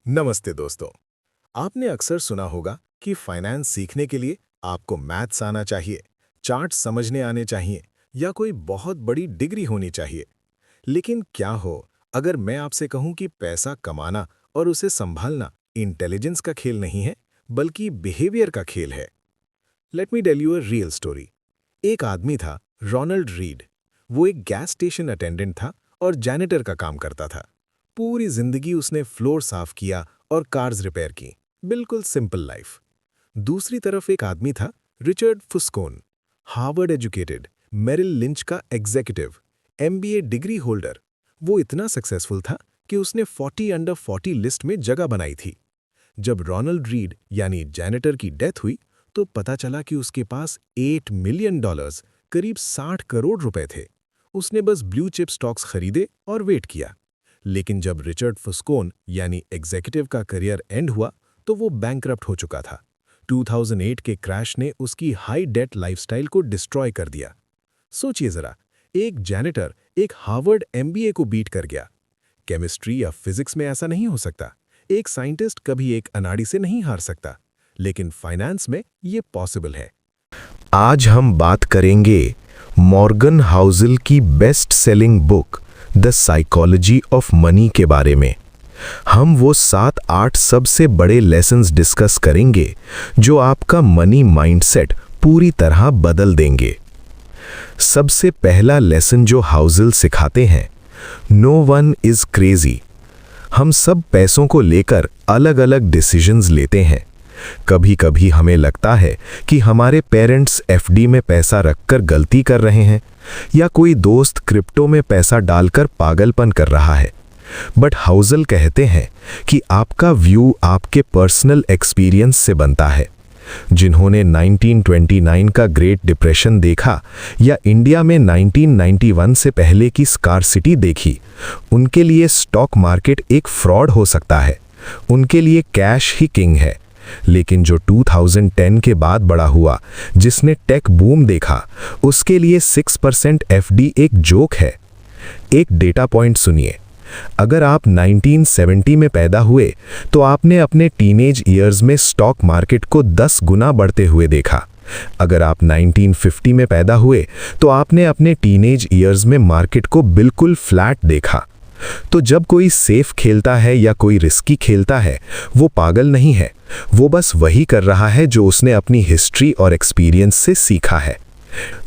नमस्ते दोस्तों। आपने अक्सर सुना होगा कि फाइनेंस सीखने के लिए आपको मैथ्स आना चाहिए, चार्ट समझने आने चाहिए या कोई बहुत बड़ी डिग्री होनी चाहिए। लेकिन क्या हो अगर मैं आपसे कहूं कि पैसा कमाना और उसे संभालना इंटेलिजेंस का खेल नहीं है, बल्कि बिहेवियर का खेल है। Let me tell you a real story. एक आदमी था, रोनाल्ड रीड। वो एक गैस स्टेशन अटेंडेंट था और जैनिटर का काम करता था। पूरी जिंदगी उसने फ्लोर साफ किया और कार्स रिपेयर की। बिल्कुल सिंपल लाइफ। दूसरी तरफ एक आदमी था, Richard Fuscone. Harvard educated, Merrill Lynch का एग्जीक्यूटिव, एमबीए डिग्री होल्डर। वो इतना सक्सेसफुल था कि उसने 40 अंडर 40 लिस्ट में जगह बनाई थी। जब रोनाल्ड रीड यानी जैनिटर की डेथ हुई, तो पता चला कि उसके पास $8 मिलियन, करीब 60 करोड़ रुपए थे। उसने बस ब्लू चिप स्टॉक्स खरीदे और वेट किया। लेकिन जब रिचर्ड फुस्कोन यानी एग्जीक्यूटिव का करियर एंड हुआ, तो वो बैंकरप्ट हो चुका था। 2008 के क्रैश ने उसकी हाई डेट लाइफस्टाइल को डिस्ट्रॉय कर दिया। सोचिए जरा, एक जैनिटर एक हार्वर्ड एमबीए को बीट कर गया। केमिस्ट्री या फिजिक्स में ऐसा नहीं हो सकता। एक साइंटिस्ट कभी एक अनाड़ी से नहीं हार सकता, लेकिन फाइनेंस में ये पॉसिबल है। आज हम बात करेंगे मॉर्गन हाउसल की best selling book the psychology of money के बारे में। हम वो 7-8 सबसे बड़े लेसन्स डिस्कस करेंगे जो आपका मनी माइंडसेट पूरी तरह बदल देंगे। सबसे पहला लेसन जो हाउसल सिखाते हैं, नो वन इज क्रेजी। हम सब पैसों को लेकर अलग अलग डिसीजंस लेते हैं। कभी कभी हमें लगता है कि हमारे पेरेंट्स एफडी में पैसा रखकर गलती कर रहे हैं, या कोई दोस्त क्रिप्टो में पैसा डालकर पागलपन कर रहा है। बट हाउसल कहते हैं कि आपका व्यू आपके पर्सनल एक्सपीरियंस से बनता है। जिन्होंने 1929 का ग्रेट डिप्रेशन देखा या इंडिया में 1991 से पहले की स्कार्सिटी देखी, उनके लिए स्टॉक मार्केट एक फ्रॉड हो सकता है। उनके लिए कैश ही किंग है। लेकिन जो 2010 के बाद बड़ा हुआ, जिसने टेक बूम देखा, उसके लिए 6% एफडी एक जोक है। एक डेटा पॉइंट सुनिए। अगर आप 1970 में पैदा हुए, तो आपने अपने टीनेज ईयर्स में स्टॉक मार्केट को 10 गुना बढ़ते हुए देखा। अगर आप 1950 में पैदा हुए, तो आपने अपने टीनेज ईयर्स में मार्केट को बिल्कुल फ्लैट देखा। तो जब कोई सेफ खेलता है या कोई रिस्की खेलता है, वो पागल नहीं है। वो बस वही कर रहा है जो उसने अपनी हिस्ट्री और एक्सपीरियंस से सीखा है।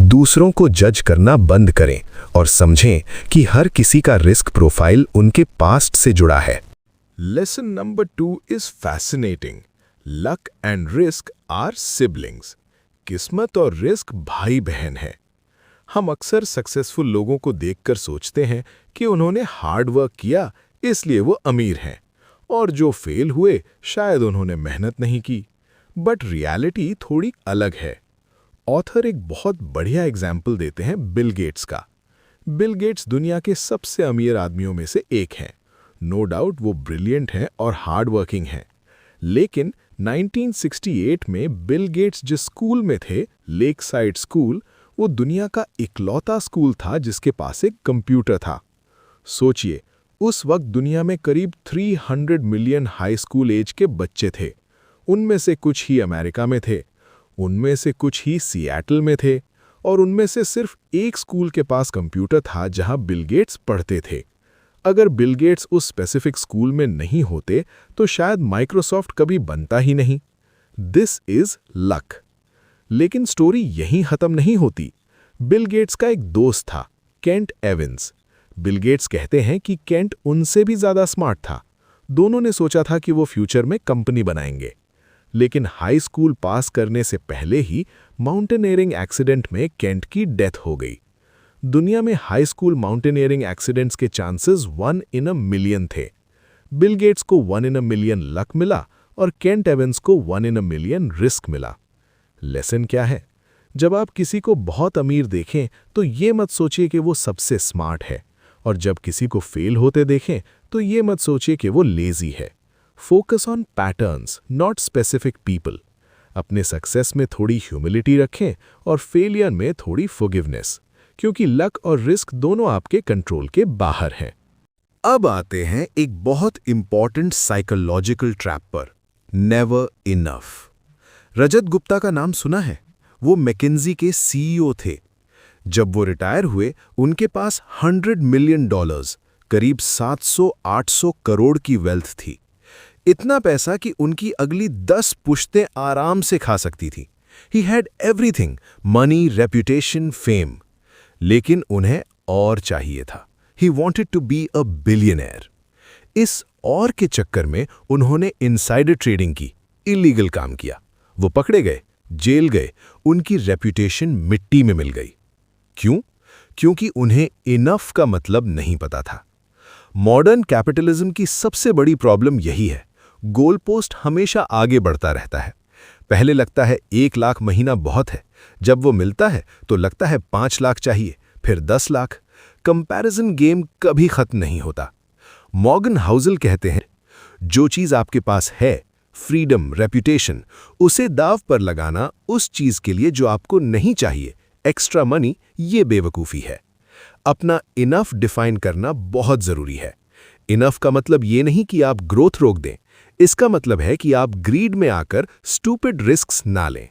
दूसरों को जज करना बंद करें और समझें कि हर किसी का रिस्क प्रोफाइल उनके पास्ट से जुड़ा है। Lesson number 2 is fascinating. Luck and risk are siblings. किस्मत और रिस्क भाई बहन है। हम अक्सर सक्सेसफुल लोगों को देखकर सोचते हैं कि उन्होंने हार्ड वर्क किया, इसलिए वो अमीर हैं, और जो फेल हुए शायद उन्होंने मेहनत नहीं की। बट रियलिटी थोड़ी अलग है। ऑथर एक बहुत बढ़िया एग्जाम्पल देते हैं बिल गेट्स का। बिल गेट्स दुनिया के सबसे अमीर आदमियों में से एक हैं। नो डाउट वो ब्रिलियंट हैं और हार्ड वर्किंग हैं। लेकिन 1968 में बिल गेट्स जिस स्कूल में थे, लेक साइड स्कूल, वो दुनिया का इकलौता स्कूल था जिसके पास एक कंप्यूटर था। सोचिए, उस वक्त दुनिया में करीब 300 मिलियन हाई स्कूल एज के बच्चे थे। उनमें से कुछ ही अमेरिका में थे, उनमें से कुछ ही सिएटल में थे, और उनमें से सिर्फ एक स्कूल के पास कंप्यूटर था जहां बिल गेट्स पढ़ते थे। अगर बिल गेट्स उस स्पेसिफिक स्कूल में नहीं होते, तो शायद माइक्रोसॉफ्ट कभी बनता ही नहीं। This is luck. लेकिन स्टोरी यहीं खत्म नहीं होती। बिल गेट्स का एक दोस्त था, केंट एवंस। बिल गेट्स कहते हैं कि केंट उनसे भी ज्यादा स्मार्ट था। दोनों ने सोचा था कि वो फ्यूचर में कंपनी बनाएंगे। लेकिन हाई स्कूल पास करने से पहले ही माउंटेनियरिंग एक्सीडेंट में केंट की डेथ हो गई। दुनिया में हाई स्कूल माउंटेनियरिंग एक्सीडेंट्स के चांसेस 1 in a million थे। बिल गेट्स को 1 in a million लक मिला और केंट एवंस को 1 in a million रिस्क मिला। लेसन क्या है? जब आप किसी को बहुत अमीर देखें, तो ये मत सोचिए कि वो सबसे स्मार्ट है, और जब किसी को फेल होते देखें, तो ये मत सोचिए कि वो लेजी है। Focus on patterns, not specific people. अपने सक्सेस में थोड़ी ह्यूमिलिटी रखें और फेलियर में थोड़ी फॉरगिवनेस, क्योंकि लक और रिस्क दोनों आपके कंट्रोल के बाहर हैं। अब आते हैं एक बहुत इंपॉर्टेंट साइकोलॉजिकल ट्रैप पर, नेवर इनफ। रजत गुप्ता का नाम सुना है? वो मैकिन्जी के सीईओ थे। जब वो रिटायर हुए, उनके पास $100 मिलियन, करीब 700-800 करोड़ की वेल्थ थी। इतना पैसा कि उनकी अगली 10 पुश्तें आराम से खा सकती थी। He had everything, money, reputation, fame. लेकिन उन्हें और चाहिए था। He wanted to be a billionaire. इस और के चक्कर में उन्होंने इनसाइडर ट्रेडिंग की, इलीगल काम किया। वो पकड़े गए, जेल गए, उनकी रेप्यूटेशन मिट्टी में मिल गई। क्यों? क्योंकि उन्हें इनफ का मतलब नहीं पता था। मॉडर्न कैपिटलिज्म की सबसे बड़ी प्रॉब्लम यही है, गोल पोस्ट हमेशा आगे बढ़ता रहता है। पहले लगता है 1 लाख महीना बहुत है, जब वो मिलता है तो लगता है 5 लाख चाहिए, फिर 10 लाख। कंपैरिजन गेम कभी खत्म नहीं होता। मॉर्गन हाउसल कहते हैं, जो चीज आपके पास है, फ्रीडम, रेप्यूटेशन, उसे दाव पर लगाना उस चीज के लिए जो आपको नहीं चाहिए, एक्स्ट्रा मनी, ये बेवकूफ़ी है। अपना इनफ डिफाइन करना बहुत जरूरी है। इनफ का मतलब ये नहीं कि आप ग्रोथ रोक दें, इसका मतलब है कि आप ग्रीड में आकर स्टूपिड रिस्क्स ना लें।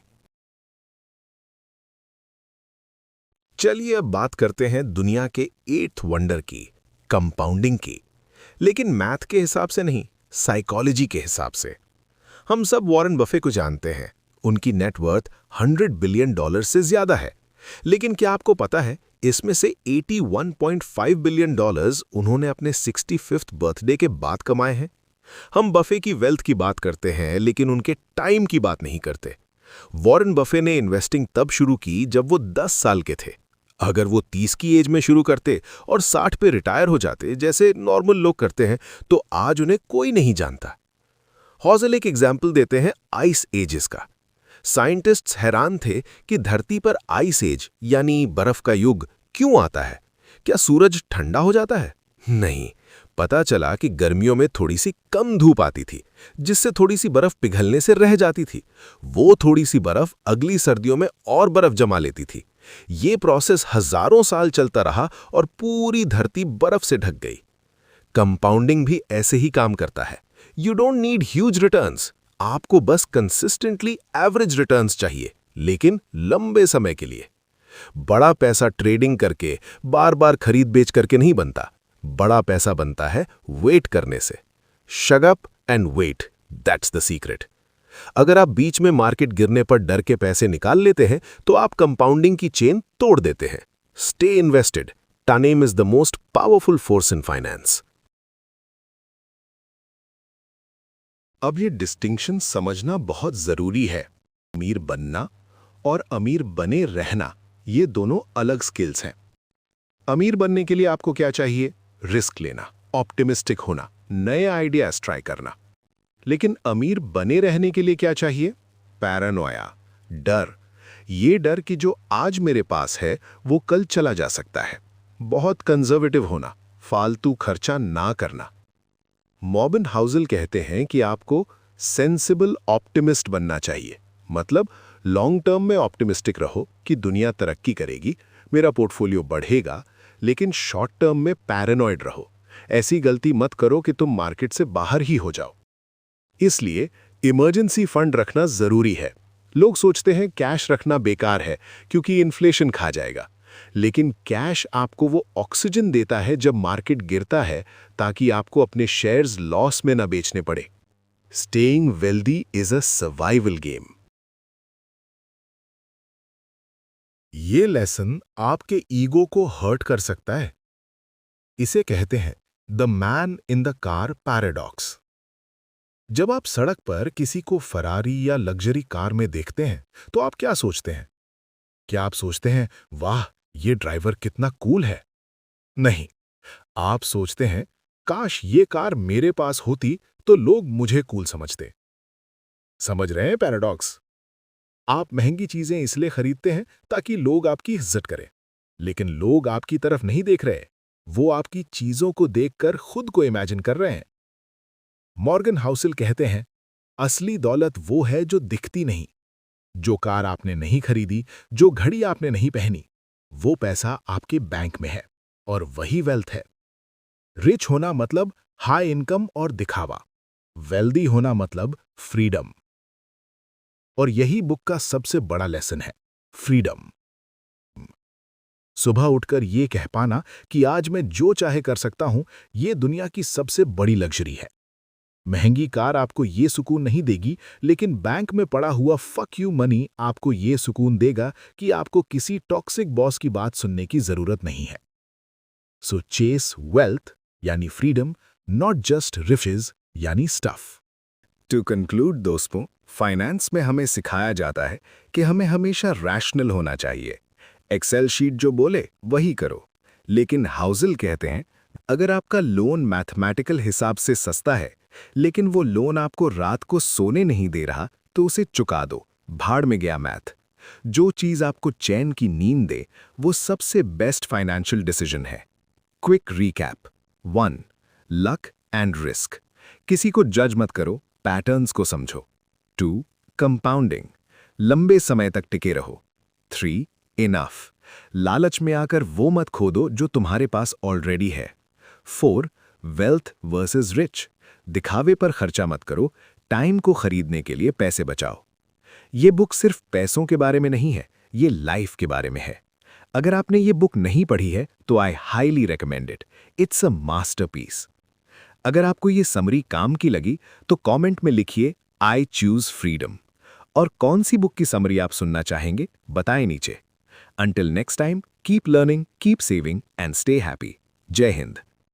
चलिए अब बात करते हैं दुनिया के 8th वंडर की, कंपाउंडिंग की। लेकिन मैथ के हिसाब से नहीं, साइकोलॉजी के हिसाब से। हम सब वॉरेन बफे को जानते हैं। उनकी नेटवर्थ $100 बिलियन से ज्यादा है। लेकिन क्या आपको पता है, इसमें से $81.5 बिलियन उन्होंने अपने 65th बर्थडे के बाद कमाए हैं। हम बफे की वेल्थ की बात करते हैं, लेकिन उनके टाइम की बात नहीं करते। वॉरेन बफे ने इन्वेस्टिंग तब शुरू की जब वो 10 साल के थे। अगर वो 30 की एज में शुरू करते और 60 पे रिटायर हो जाते, जैसे नॉर्मल लोग करते हैं, तो आज उन्हें कोई नहीं जानता। हॉजल एक एग्जाम्पल देते हैं आइस एजेस का। साइंटिस्ट्स हैरान थे कि धरती पर आइस एज यानी बर्फ का युग क्यों आता है। क्या सूरज ठंडा हो जाता है? नहीं। पता चला कि गर्मियों में थोड़ी सी कम धूप आती थी, जिससे थोड़ी सी बर्फ पिघलने से रह जाती थी। वो थोड़ी सी बर्फ अगली सर्दियों में और बर्फ जमा लेती थी। ये प्रोसेस हजारों साल चलता रहा और पूरी धरती बर्फ से ढक गई। कंपाउंडिंग भी ऐसे ही काम करता है। You don't need huge returns, आपको बस कंसिस्टेंटली एवरेज रिटर्न्स चाहिए, लेकिन लंबे समय के लिए। बड़ा पैसा ट्रेडिंग करके, बार बार खरीद बेच करके नहीं बनता। बड़ा पैसा बनता है वेट करने से। Shut up and wait, that's the secret. अगर आप बीच में मार्केट गिरने पर डर के पैसे निकाल लेते हैं, तो आप कंपाउंडिंग की चेन तोड़ देते हैं। स्टे इन्वेस्टेड, टानेम is the most powerful force in finance. अब ये डिस्टिंक्शन समझना बहुत जरूरी है। अमीर बनना और अमीर बने रहना, ये दोनों अलग स्किल्स हैं। अमीर बनने के लिए आपको क्या चाहिए? रिस्क लेना, ऑप्टिमिस्टिक होना, नए आइडियाज ट्राई करना। लेकिन अमीर बने रहने के लिए क्या चाहिए? पैरानोया, डर। ये डर कि जो आज मेरे पास है वो कल चला जा सकता है। बहुत कंजर्वेटिव होना, फालतू खर्चा ना करना। मॉर्गन हाउसल कहते हैं कि आपको सेंसिबल ऑप्टिमिस्ट बनना चाहिए। मतलब लॉन्ग टर्म में ऑप्टिमिस्टिक रहो कि दुनिया तरक्की करेगी, मेरा पोर्टफोलियो बढ़ेगा, लेकिन शॉर्ट टर्म में पैरानॉइड रहो। ऐसी गलती मत करो कि तुम मार्केट से बाहर ही हो जाओ। इसलिए इमरजेंसी फंड रखना जरूरी है। लोग सोचते हैं कैश रखना बेकार है क्योंकि इन्फ्लेशन खा जाएगा, लेकिन कैश आपको वो ऑक्सीजन देता है जब मार्केट गिरता है, ताकि आपको अपने शेयर्स लॉस में न बेचने पड़े। Staying wealthy is a survival game. ये लेसन आपके ईगो को हर्ट कर सकता है। इसे कहते हैं the man in the car paradox. जब आप सड़क पर किसी को फरारी या लग्जरी कार में देखते हैं, तो आप क्या सोचते हैं? क्या आप सोचते हैं, वाह, ये ड्राइवर कितना कूल है? नहीं, आप सोचते हैं, काश ये कार मेरे पास होती तो लोग मुझे कूल समझते। समझ रहे हैं पैराडॉक्स? आप महंगी चीजें इसलिए खरीदते हैं ताकि लोग आपकी इज्जत करें, लेकिन लोग आपकी तरफ नहीं देख रहे, वो आपकी चीजों को देखकर खुद को इमेजिन कर रहे हैं। मॉर्गन हाउसल कहते हैं, असली दौलत वो है जो दिखती नहीं। जो कार आपने नहीं खरीदी, जो घड़ी आपने नहीं पहनी, वो पैसा आपके बैंक में है, और वही वेल्थ है। रिच होना मतलब हाई इनकम और दिखावा, वेल्दी होना मतलब फ्रीडम। और यही बुक का सबसे बड़ा लेसन है, फ्रीडम। सुबह उठकर ये कह पाना कि आज मैं जो चाहे कर सकता हूं, ये दुनिया की सबसे बड़ी लग्जरी है। महंगी कार आपको ये सुकून नहीं देगी, लेकिन बैंक में पड़ा हुआ फक यू मनी आपको ये सुकून देगा कि आपको किसी टॉक्सिक बॉस की बात सुनने की जरूरत नहीं है। सो चेस वेल्थ यानी फ्रीडम, नॉट जस्ट रिचेज यानी स्टफ। टू कंक्लूड दोस्तों, फाइनेंस में हमें सिखाया जाता है कि हमें हमेशा रैशनल होना चाहिए। एक्सेल शीट जो बोले वही करो। लेकिन हाउजिल कहते हैं, अगर आपका लोन मैथमेटिकल हिसाब से सस्ता है, लेकिन वो लोन आपको रात को सोने नहीं दे रहा, तो उसे चुका दो। भाड़ में गया मैथ। जो चीज आपको चैन की नींद दे, वो सबसे बेस्ट फाइनेंशियल डिसीजन है। Quick recap. 1. Luck and risk. किसी को जज मत करो, पैटर्न्स को समझो। 2. कंपाउंडिंग। लंबे समय तक टिके रहो। 3. इनफ। लालच में आकर वो मत खो दो जो तुम्हारे पास ऑलरेडी है। 4. Wealth versus rich. दिखावे पर खर्चा मत करो, टाइम को खरीदने के लिए पैसे बचाओ। ये बुक सिर्फ पैसों के बारे में नहीं है, ये लाइफ के बारे में है। अगर आपने ये बुक नहीं पढ़ी है तो I highly recommend it. It's a masterpiece. अगर आपको ये समरी काम की लगी तो कमेंट में लिखिए आई चूज फ्रीडम। और कौन सी बुक की समरी आप सुनना चाहेंगे बताएं नीचे। Until next time, keep learning, keep saving, and stay happy. Jai Hind.